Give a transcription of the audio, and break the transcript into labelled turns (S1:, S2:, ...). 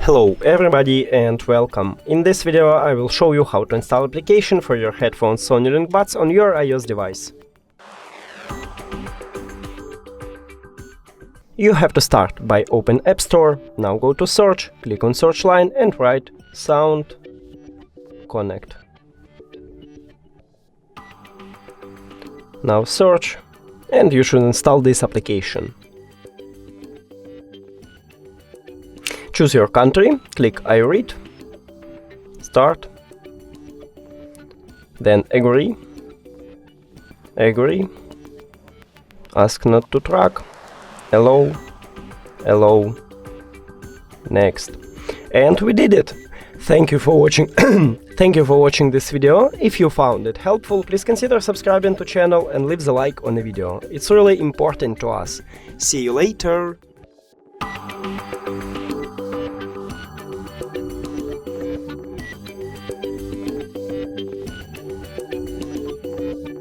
S1: Hello everybody and welcome. In this video I will show you how to install application for your headphones SONY LinkBuds on your iOS device. You have to start by open App Store, now go to search, click on search line and write Sound Connect. Now search and you should install this application. Choose your country, click I read, start, then agree, ask not to track, allow, next. And we did it! Thank you for watching Thank you for watching this video. If you found it helpful, please consider subscribing to channel and leave the like on the video. It's really important to us. See you later!